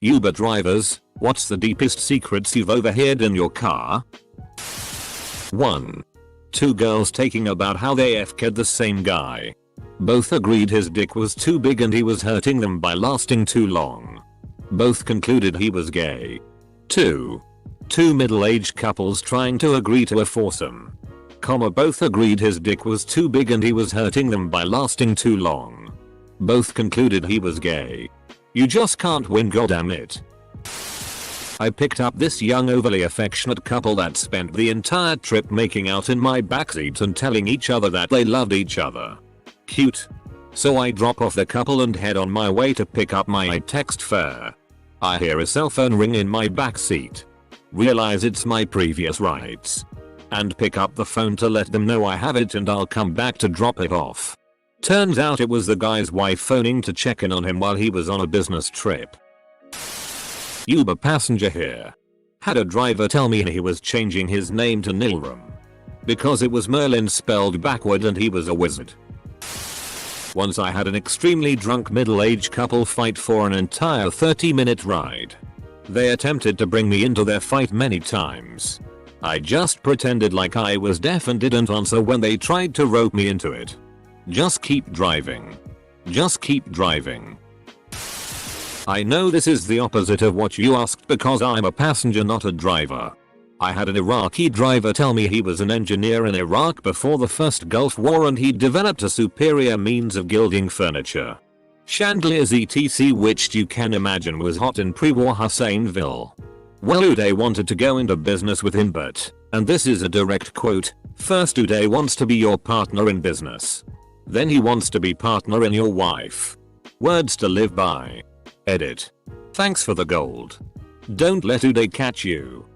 Uber drivers, what's the deepest secrets you've overheard in your car? 1. Two girls talking about how they FK'd the same guy. Both agreed his dick was too big and he was hurting them by lasting too long. Both concluded he was gay. 2. Two middle-aged couples trying to agree to a foursome. Both agreed his dick was too big and he was hurting them by lasting too long. Both concluded he was gay. You just can't win, goddammit. I picked up this young overly affectionate couple that spent the entire trip making out in my backseat and telling each other that they loved each other. Cute. So I drop off the couple and head on my way to pick up my text fare. I hear a cell phone ring in my backseat. Realize it's my previous rides. And pick up the phone to let them know I have it and I'll come back to drop it off. Turns out it was the guy's wife phoning to check in on him while he was on a business trip. Uber passenger here. Had a driver tell me he was changing his name to Nilram. Because it was Merlin spelled backward and he was a wizard. Once I had an extremely drunk middle-aged couple fight for an entire 30-minute ride. They attempted to bring me into their fight many times. I just pretended like I was deaf and didn't answer when they tried to rope me into it. Just keep driving. Just keep driving. I know this is the opposite of what you asked because I'm a passenger, not a driver. I had an Iraqi driver tell me he was an engineer in Iraq before the first Gulf War and he developed a superior means of gilding furniture. Chandeliers etc, which you can imagine was hot in pre-war Husseinville. Well, Uday wanted to go into business with him, but, and this is a direct quote, first Uday wants to be your partner in business. Then he wants to be partner in your wife. Words to live by. Edit. Thanks for the gold. Don't let Uday catch you.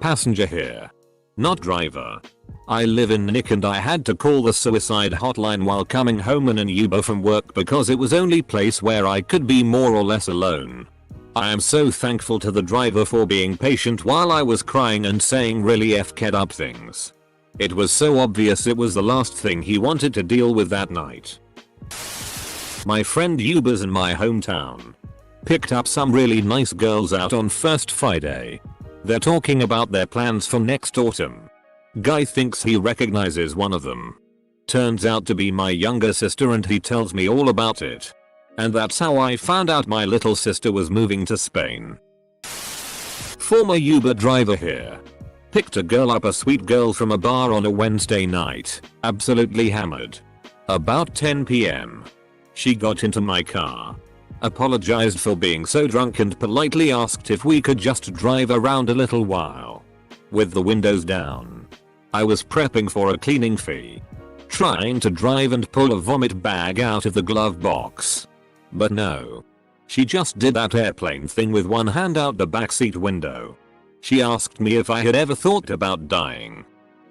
Passenger here. Not driver. I live in Nick and I had to call the suicide hotline while coming home in an Uber from work because it was only place where I could be more or less alone. I am so thankful to the driver for being patient while I was crying and saying really FK'd up things. It was so obvious it was the last thing he wanted to deal with that night. My friend Ubers in my hometown. Picked up some really nice girls out on first Friday. They're talking about their plans for next autumn. Guy thinks he recognizes one of them. Turns out to be my younger sister and he tells me all about it. And that's how I found out my little sister was moving to Spain. Former Uber driver here. Picked a girl up, a sweet girl from a bar on a Wednesday night, absolutely hammered. About 10 PM. She got into my car. Apologized for being so drunk and politely asked if we could just drive around a little while. With the windows down. I was prepping for a cleaning fee. Trying to drive and pull a vomit bag out of the glove box. But no. She just did that airplane thing with one hand out the backseat window. She asked me if I had ever thought about dying.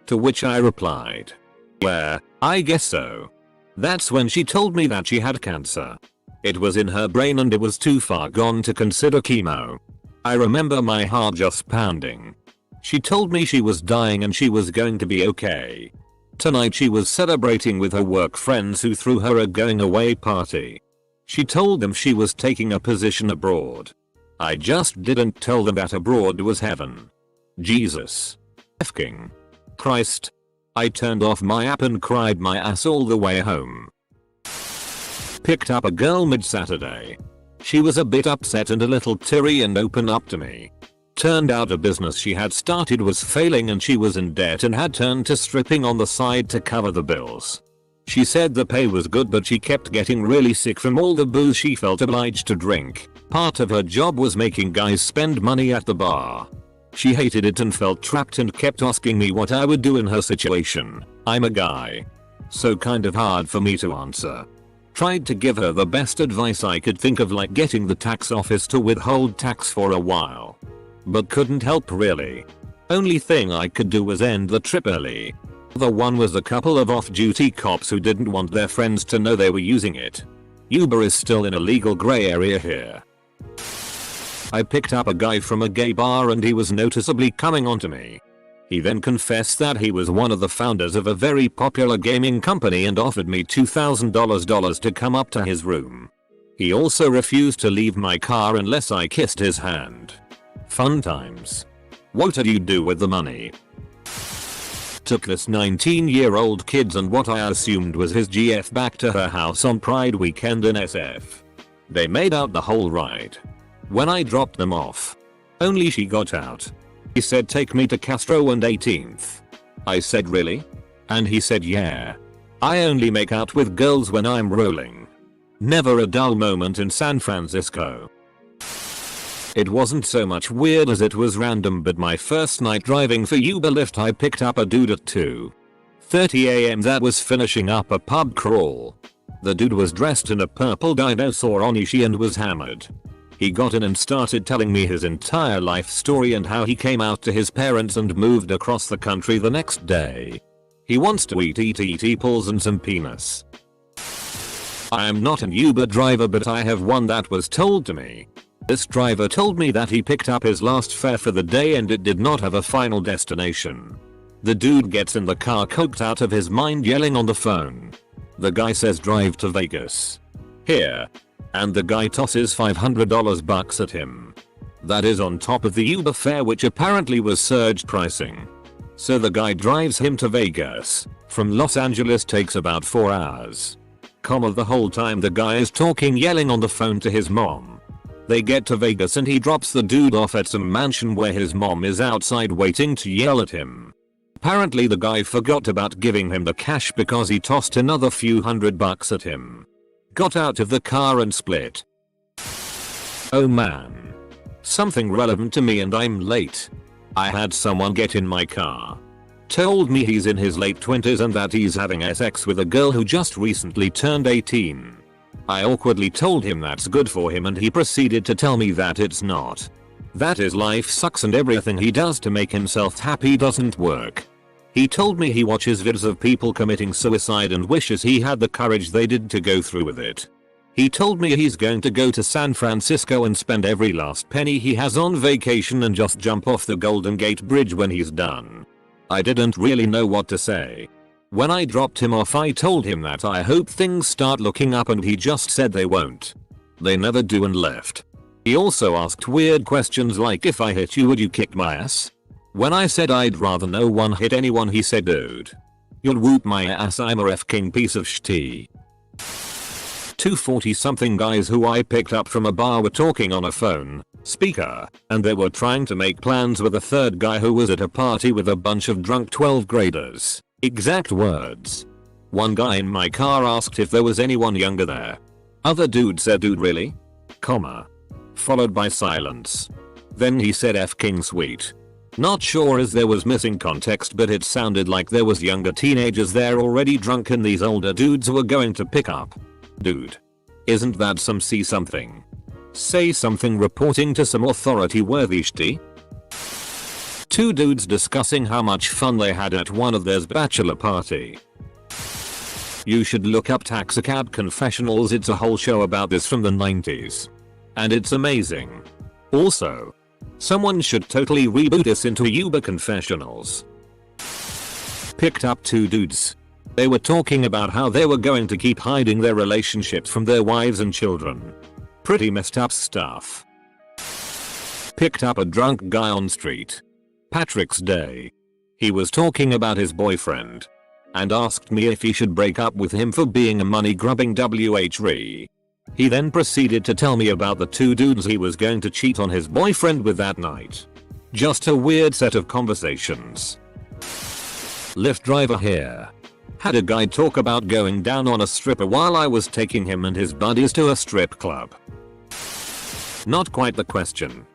To which I replied, yeah, I guess so. That's when she told me that she had cancer. It was in her brain and it was too far gone to consider chemo. I remember my heart just pounding. She told me she was dying and she was going to be okay. Tonight she was celebrating with her work friends who threw her a going away party. She told them she was taking a position abroad. I just didn't tell them that abroad was heaven. Jesus. F***ing Christ. I turned off my app and cried my ass all the way home. Picked up a girl mid-Saturday. She was a bit upset and a little teary and opened up to me. Turned out a business she had started was failing and she was in debt and had turned to stripping on the side to cover the bills. She said the pay was good but she kept getting really sick from all the booze she felt obliged to drink. Part of her job was making guys spend money at the bar. She hated it and felt trapped and kept asking me what I would do in her situation. I'm a guy. So kind of hard for me to answer. Tried to give her the best advice I could think of, like getting the tax office to withhold tax for a while. But couldn't help really. Only thing I could do was end the trip early. The one was a couple of off-duty cops who didn't want their friends to know they were using it. Uber is still in a legal grey area here. I picked up a guy from a gay bar and he was noticeably coming onto me. He then confessed that he was one of the founders of a very popular gaming company and offered me $2,000 to come up to his room. He also refused to leave my car unless I kissed his hand. Fun times. What did you do with the money? Took this 19-year-old kid and what I assumed was his GF back to her house on Pride weekend in SF. They made out the whole ride. When I dropped them off, only she got out. He said take me to Castro and 18th. I said really? And he said yeah. I only make out with girls when I'm rolling. Never a dull moment in San Francisco. It wasn't so much weird as it was random, but my first night driving for Uber Lyft I picked up a dude at 2:30 am that was finishing up a pub crawl. The dude was dressed in a purple dinosaur onishi and was hammered. He got in and started telling me his entire life story and how he came out to his parents and moved across the country the next day. He wants to eat balls and some penis. I am not an Uber driver, but I have one that was told to me. This driver told me that he picked up his last fare for the day and it did not have a final destination. The dude gets in the car coked out of his mind yelling on the phone. The guy says drive to Vegas. Here. And the guy tosses $500 bucks at him. That is on top of the Uber fare, which apparently was surge pricing. So the guy drives him to Vegas. From Los Angeles takes about 4 hours. The whole time the guy is talking yelling on the phone to his mom. They get to Vegas and he drops the dude off at some mansion where his mom is outside waiting to yell at him. Apparently the guy forgot about giving him the cash because he tossed another few $100 at him. Got out of the car and split. Oh man. Something relevant to me and I'm late. I had someone get in my car. Told me he's in his late 20s and that he's having sex with a girl who just recently turned 18. I awkwardly told him that's good for him and he proceeded to tell me that it's not. That his life sucks and everything he does to make himself happy doesn't work. He told me he watches vids of people committing suicide and wishes he had the courage they did to go through with it. He told me he's going to go to San Francisco and spend every last penny he has on vacation and just jump off the Golden Gate Bridge when he's done. I didn't really know what to say. When I dropped him off I told him that I hope things start looking up and he just said they won't. They never do and left. He also asked weird questions like if I hit you would you kick my ass? When I said I'd rather no one hit anyone he said dude. You'll whoop my ass, I'm a f-king piece of shit. Two 40-something guys who I picked up from a bar were talking on a phone speaker and they were trying to make plans with a third guy who was at a party with a bunch of drunk 12th graders. Exact words. One guy in my car asked if there was anyone younger there. Other dude said dude really? Comma. Followed by silence. Then he said f-king sweet. Not sure as there was missing context, but it sounded like there was younger teenagers there already drunk and these older dudes were going to pick up. Dude. Isn't that some see something? Say something reporting to some authority worthy shit? Two dudes discussing how much fun they had at one of theirs bachelor party. You should look up Taxicab Confessionals, it's a whole show about this from the 90s. And it's amazing. Also, someone should totally reboot this into Uber Confessionals. Picked up two dudes. They were talking about how they were going to keep hiding their relationships from their wives and children. Pretty messed up stuff. Picked up a drunk guy on street. Patrick's Day. He was talking about his boyfriend. And asked me if he should break up with him for being a money-grubbing whore. He then proceeded to tell me about the two dudes he was going to cheat on his boyfriend with that night. Just a weird set of conversations. Lyft driver here. Had a guy talk about going down on a stripper while I was taking him and his buddies to a strip club. Not quite the question.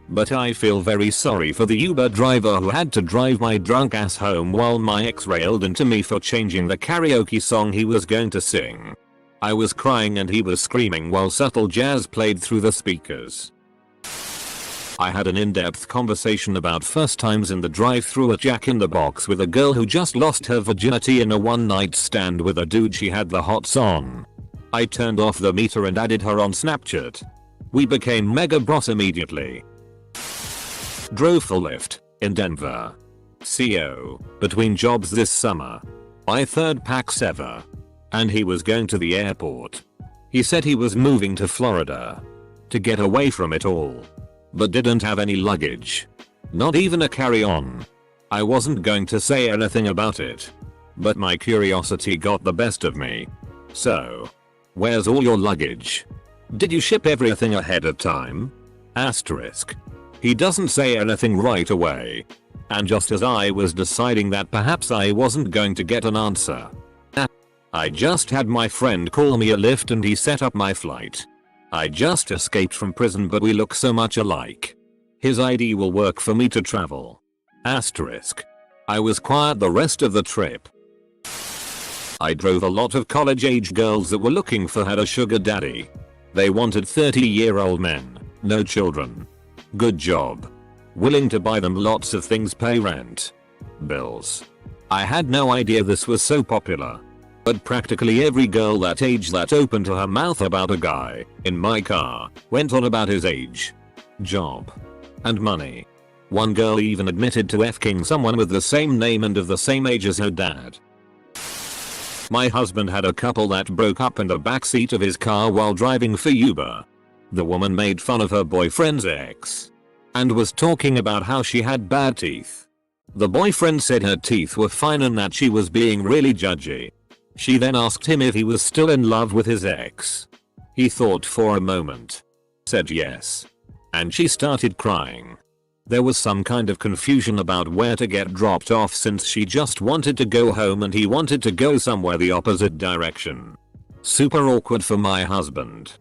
But I feel very sorry for the Uber driver who had to drive my drunk ass home while my ex railed into me for changing the karaoke song he was going to sing. I was crying and he was screaming while subtle jazz played through the speakers. I had an in-depth conversation about first times in the drive-thru at Jack in the Box with a girl who just lost her virginity in a one-night stand with a dude she had the hots on. I turned off the meter and added her on Snapchat. We became mega bros immediately. Drove for Lyft in Denver. CO. Between jobs this summer. My third PAX ever. And he was going to the airport. He said he was moving to Florida to get away from it all, but didn't have any luggage. Not even a carry-on. I wasn't going to say anything about it, but my curiosity got the best of me. So, where's all your luggage? Did you ship everything ahead of time? Asterisk. He doesn't say anything right away. And just as I was deciding that perhaps I wasn't going to get an answer, I just had my friend call me a Lyft and he set up my flight. I just escaped from prison, but we look so much alike. His ID will work for me to travel. Asterisk. I was quiet the rest of the trip. I drove a lot of college-age girls that were looking for a sugar daddy. They wanted 30-year-old men, no children. Good job. Willing to buy them lots of things, pay rent, bills. I had no idea this was so popular. But practically every girl that age that opened her mouth about a guy in my car went on about his age, job, and money. One girl even admitted to f***ing someone with the same name and of the same age as her dad. My husband had a couple that broke up in the backseat of his car while driving for Uber. The woman made fun of her boyfriend's ex and was talking about how she had bad teeth. The boyfriend said her teeth were fine and that she was being really judgy. She then asked him if he was still in love with his ex. He thought for a moment, said yes, and she started crying. There was some kind of confusion about where to get dropped off since she just wanted to go home and he wanted to go somewhere the opposite direction. Super awkward for my husband.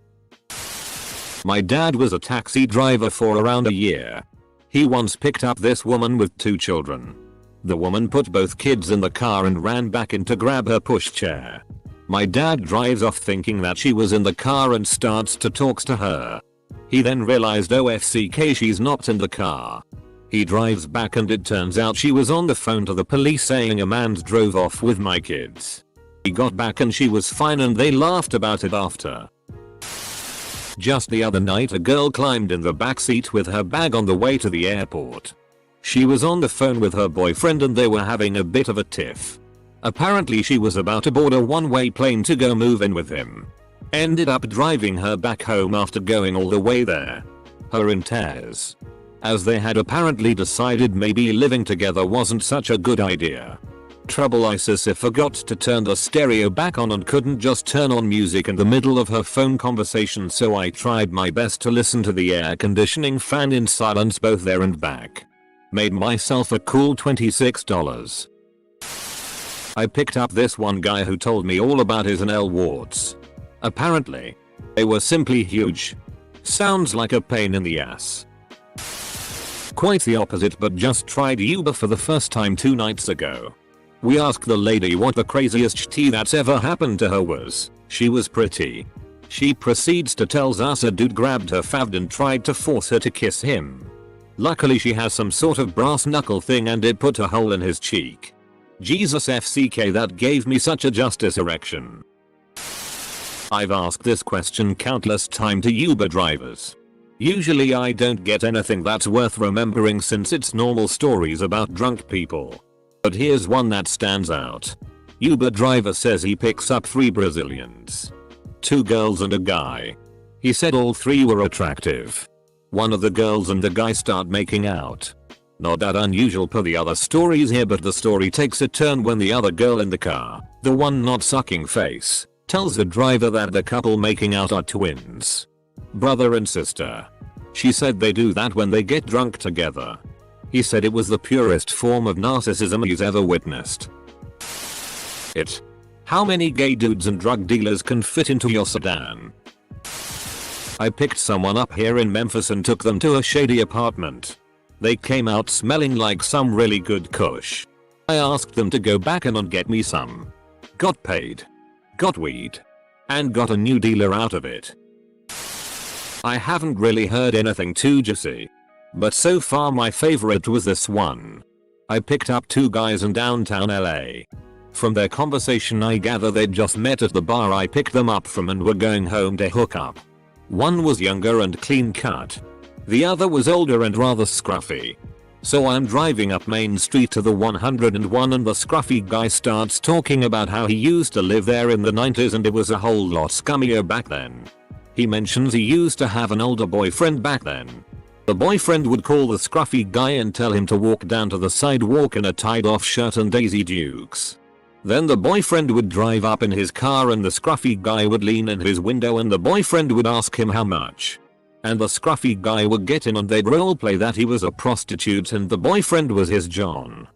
My dad was a taxi driver for around a year. He once picked up this woman with 2 children. The woman put both kids in the car and ran back in to grab her pushchair. My dad drives off thinking that she was in the car and starts to talk to her. He then realized OFCK she's not in the car. He drives back and it turns out she was on the phone to the police saying a man drove off with my kids. He got back and she was fine and they laughed about it after. Just the other night a girl climbed in the backseat with her bag on the way to the airport. She was on the phone with her boyfriend and they were having a bit of a tiff. Apparently she was about to board a one-way plane to go move in with him. Ended up driving her back home after going all the way there. Her in tears, as they had apparently decided maybe living together wasn't such a good idea. Trouble ISIS forgot to turn the stereo back on and couldn't just turn on music in the middle of her phone conversation, so I tried my best to listen to the air conditioning fan in silence both there and back. Made myself a cool $26. I picked up this one guy who told me all about his nail warts. Apparently, they were simply huge. Sounds like a pain in the ass. Quite the opposite, but just tried Uber for the first time 2 nights ago. We asked the lady what the craziest tea that's ever happened to her was. She was pretty. She proceeds to tells us a dude grabbed her favd and tried to force her to kiss him. Luckily she has some sort of brass knuckle thing and it put a hole in his cheek. Jesus FCK, that gave me such a justice erection. I've asked this question countless times to Uber drivers. Usually I don't get anything that's worth remembering since it's normal stories about drunk people. But here's one that stands out. Uber driver says he picks up 3 Brazilians. 2 girls and a guy. He said all 3 were attractive. One of the girls and the guy start making out. Not that unusual per the other stories here, but the story takes a turn when the other girl in the car, the one not sucking face, tells the driver that the couple making out are twins. Brother and sister. She said they do that when they get drunk together. He said it was the purest form of narcissism he's ever witnessed. How many gay dudes and drug dealers can fit into your sedan? I picked someone up here in Memphis and took them to a shady apartment. They came out smelling like some really good kush. I asked them to go back in and get me some. Got paid. Got weed. And got a new dealer out of it. I haven't really heard anything too juicy. But so far my favorite was this one. I picked up 2 guys in downtown LA. From their conversation I gather they'd just met at the bar I picked them up from and were going home to hook up. One was younger and clean cut. The other was older and rather scruffy. So I'm driving up Main Street to the 101 and the scruffy guy starts talking about how he used to live there in the 90s and it was a whole lot scummier back then. He mentions he used to have an older boyfriend back then. The boyfriend would call the scruffy guy and tell him to walk down to the sidewalk in a tied off shirt and Daisy Dukes. Then the boyfriend would drive up in his car and the scruffy guy would lean in his window and the boyfriend would ask him how much. And the scruffy guy would get in and they'd roleplay that he was a prostitute and the boyfriend was his John.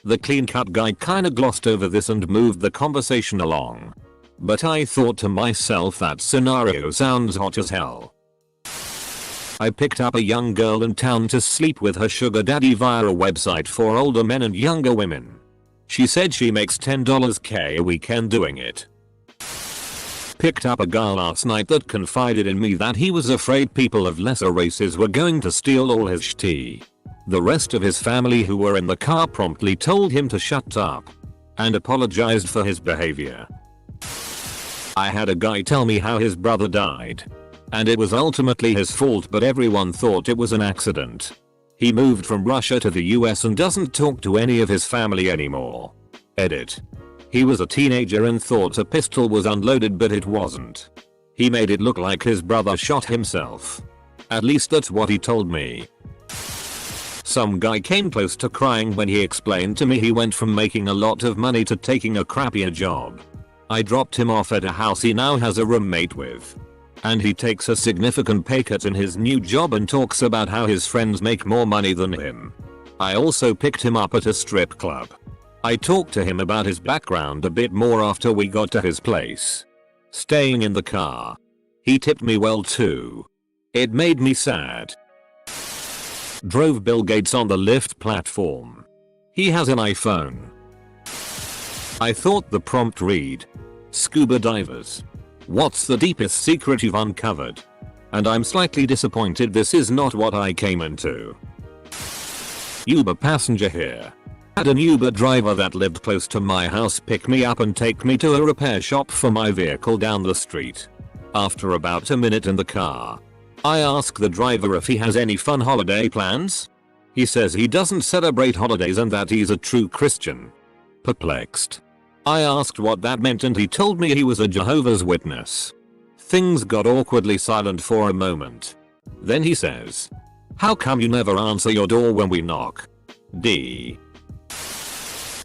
The clean cut guy kinda glossed over this and moved the conversation along. But I thought to myself that scenario sounds hot as hell. I picked up a young girl in town to sleep with her sugar daddy via a website for older men and younger women. She said she makes $10K a weekend doing it. Picked up a guy last night that confided in me that he was afraid people of lesser races were going to steal all his tea. The rest of his family who were in the car promptly told him to shut up and apologized for his behavior. I had a guy tell me how his brother died and it was ultimately his fault but everyone thought it was an accident. He moved from Russia to the US and doesn't talk to any of his family anymore. Edit. He was a teenager and thought a pistol was unloaded but it wasn't. He made it look like his brother shot himself. At least that's what he told me. Some guy came close to crying when he explained to me he went from making a lot of money to taking a crappier job. I dropped him off at a house he now has a roommate with. And he takes a significant pay cut in his new job and talks about how his friends make more money than him. I also picked him up at a strip club. I talked to him about his background a bit more after we got to his place. Staying in the car. He tipped me well too. It made me sad. Drove Bill Gates on the Lyft platform. He has an iPhone. I thought the prompt read, scuba divers. What's the deepest secret you've uncovered? And I'm slightly disappointed this is not what I came into. Uber passenger here. Had an Uber driver that lived close to my house pick me up and take me to a repair shop for my vehicle down the street. After about a minute in the car, I ask the driver if he has any fun holiday plans. He says he doesn't celebrate holidays and that he's a true Christian. Perplexed, I asked what that meant and he told me he was a Jehovah's Witness. Things got awkwardly silent for a moment. Then he says, "How come you never answer your door when we knock?" D.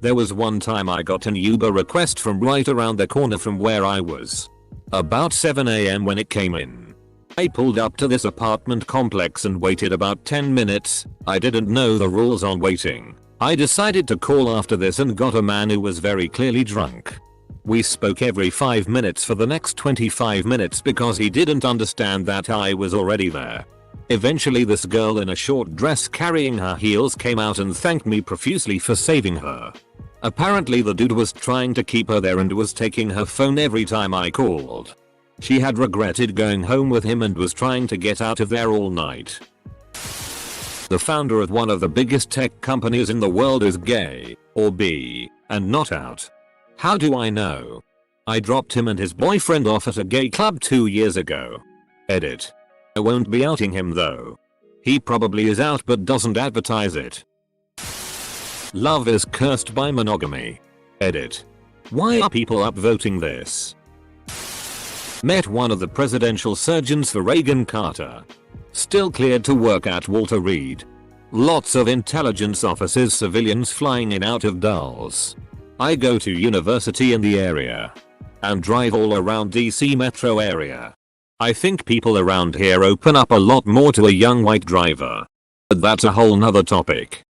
There was one time I got an Uber request from right around the corner from where I was. About 7 AM when it came in. I pulled up to this apartment complex and waited about 10 minutes. I didn't know the rules on waiting. I decided to call after this and got a man who was very clearly drunk. We spoke every 5 minutes for the next 25 minutes because he didn't understand that I was already there. Eventually this girl in a short dress carrying her heels came out and thanked me profusely for saving her. Apparently the dude was trying to keep her there and was taking her phone every time I called. She had regretted going home with him and was trying to get out of there all night. The founder of one of the biggest tech companies in the world is gay, or bi, and not out. How do I know? I dropped him and his boyfriend off at a gay club 2 years ago. Edit. I won't be outing him though. He probably is out but doesn't advertise it. Love is cursed by monogamy. Edit. Why are people upvoting this? Met one of the presidential surgeons for Reagan Carter. Still cleared to work at Walter Reed. Lots of intelligence officers, civilians flying in out of Dulles. I go to university in the area and drive all around DC metro area. I think people around here open up a lot more to a young white driver. But that's a whole nother topic.